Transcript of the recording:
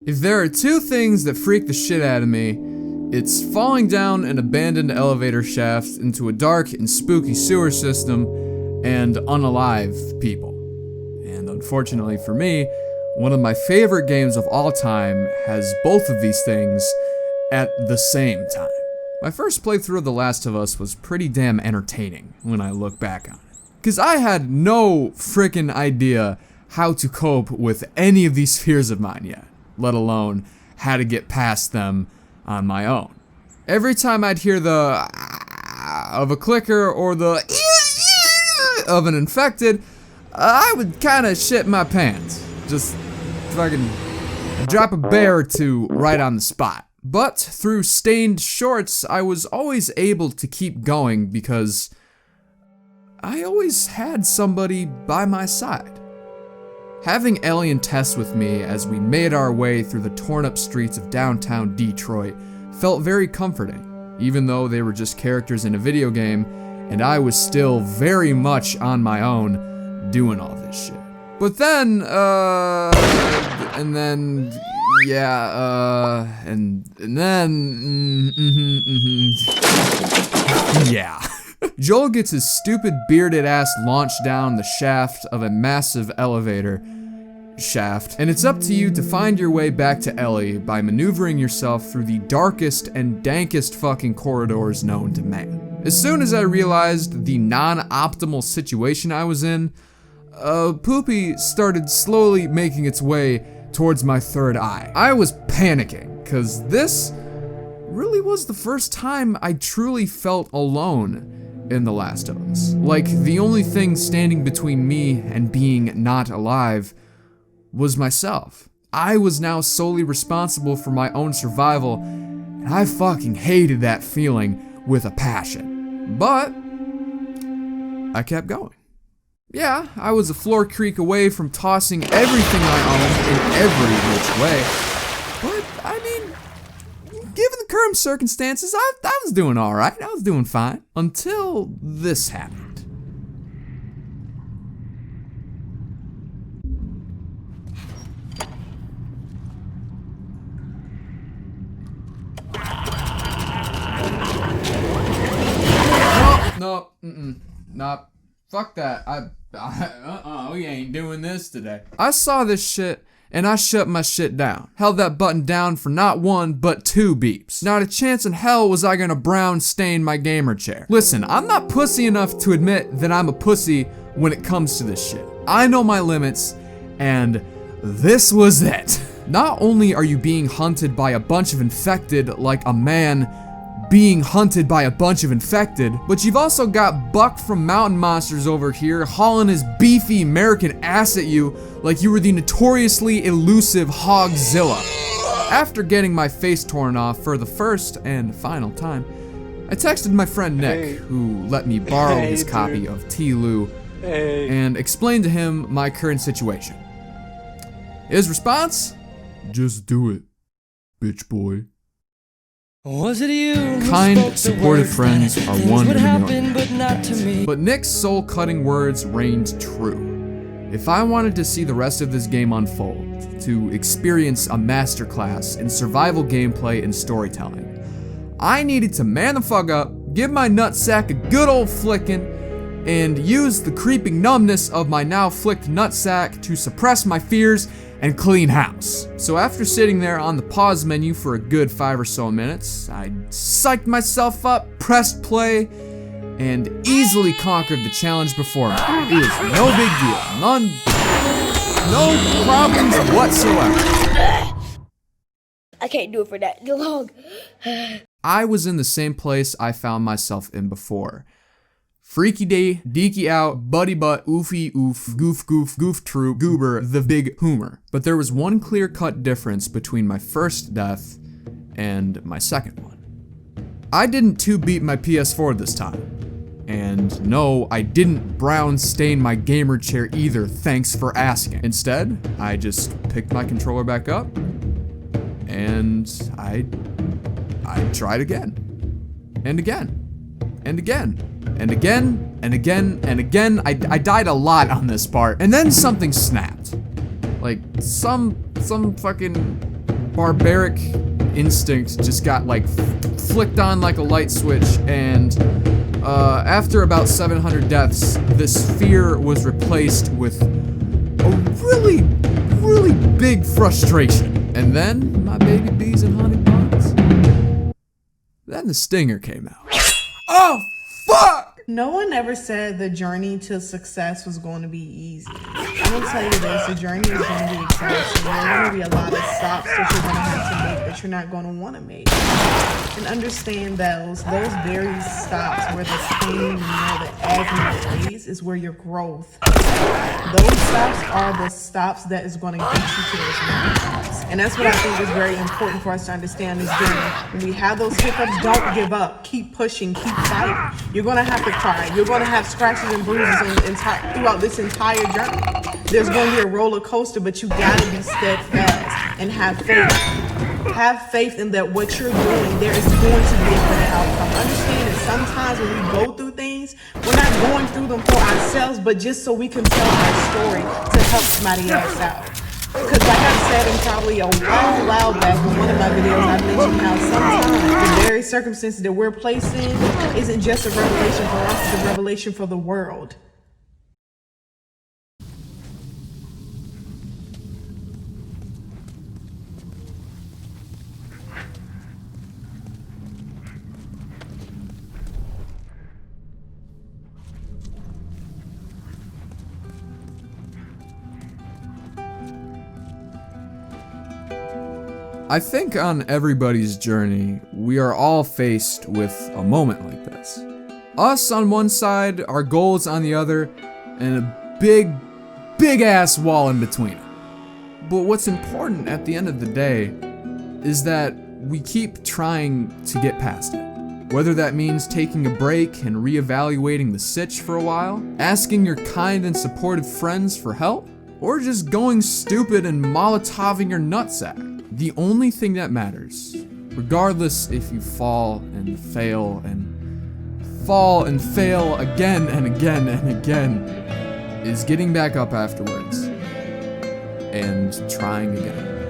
If there are two things that freak the shit out of me, it's falling down an abandoned elevator shaft into a dark and spooky sewer system and unalive people. And unfortunately for me, one of my favorite games of all time has both of these things at the same time. My first playthrough of The Last of Us was pretty damn entertaining when I look back on it. Cause I had no frickin' idea how to cope with any of these fears of mine yet, let alone how to get past them on my own. Every time I'd hear the of a clicker or the of an infected, I would kinda shit my pants. Just fucking drop a bear or two right on the spot. But through stained shorts, I was always able to keep going because I always had somebody by my side. Having Alien test with me as we made our way through the torn up streets of downtown Detroit felt very comforting, even though they were just characters in a video game and I was still very much on my own doing all this shit. But then, and then, yeah. Joel gets his stupid bearded ass launched down the shaft of a massive elevator shaft, and it's up to you to find your way back to Ellie by maneuvering yourself through the darkest and dankest fucking corridors known to man. As soon as I realized the non-optimal situation I was in, Poopy started slowly making its way towards my third eye. I was panicking, cause this really was the first time I truly felt alone in The Last of Us. Like, the only thing standing between me and being not alive was myself. I was now solely responsible for my own survival, and I fucking hated that feeling with a passion. But I kept going. Yeah, I was a floor creak away from tossing everything I owned in every which way, but I mean, given the current circumstances, I was doing alright. I was doing fine. Until this happened. No, nah, fuck that. We ain't doing this today. I saw this shit and I shut my shit down. Held that button down for not one, but 2 beeps. Not a chance in hell was I gonna brown stain my gamer chair. Listen, I'm not pussy enough to admit that I'm a pussy when it comes to this shit. I know my limits, and this was it. Not only are you being hunted by a bunch of infected like a man being hunted by a bunch of infected, but you've also got Buck from Mountain Monsters over here hauling his beefy American ass at you like you were the notoriously elusive Hogzilla. After getting my face torn off for the first and final time, I texted my friend Nick, who let me borrow his copy of T-Lou, and explained to him my current situation. His response? Just do it, bitch boy. Was it you? Kind, supportive friends are one in a million. But Nick's soul-cutting words reigned true. If I wanted to see the rest of this game unfold, to experience a masterclass in survival gameplay and storytelling, I needed to man the fuck up, give my nutsack a good old flicking, and use the creeping numbness of my now flicked nutsack to suppress my fears and clean house. So after sitting there on the pause menu for a good 5 or so minutes, I psyched myself up, pressed play, and easily conquered the challenge before me. It was no big deal, no problems whatsoever. I can't do it for that long. I was in the same place I found myself in before. Freaky day, deeky out, buddy butt, oofy oof, goof troop, goober, the big hoomer. But there was one clear-cut difference between my first death and my second one. I didn't 2-beat my PS4 this time. And no, I didn't brown stain my gamer chair either, thanks for asking. Instead, I just picked my controller back up, and I tried again. And again. And again. And again, and again, and again. I died a lot on this part. And then something snapped. Like, some fucking barbaric instinct just got like flicked on like a light switch, and after about 700 deaths, this fear was replaced with a really, really big frustration. And then my baby bees and honey buns. Then the stinger came out. Oh, fuck! No one ever said the journey to success was going to be easy. I'm going to tell you this, the journey is going to be exhausting. There are going to be a lot of stops that you're going to have to make that you're not going to want to make. And understand those very stops where the pain, the agony is where your growth. Those stops are the stops that is going to get you to those mountains. And that's what I think is very important for us to understand this journey. When we have those hiccups, don't give up. Keep pushing, keep fighting. You're going to have to cry. You're going to have scratches and bruises throughout this entire journey. There's going to be a roller coaster, but you got to be steadfast and have faith. Have faith in that what you're doing, there is going to be a better outcome. Understand that sometimes when we go through things, we're not going through them for ourselves, but just so we can tell our story to help somebody else out. Because like I said in probably a while back in one of my videos, I mentioned how sometimes the very circumstances that we're placed in isn't just a revelation for us, it's a revelation for the world. I think on everybody's journey, we are all faced with a moment like this. Us on one side, our goals on the other, and a big ass wall in between. But what's important at the end of the day is that we keep trying to get past it. Whether that means taking a break and reevaluating the sitch for a while, asking your kind and supportive friends for help, or just going stupid and Molotoving your nutsack. The only thing that matters, regardless if you fall and fail again and again and again, is getting back up afterwards and trying again.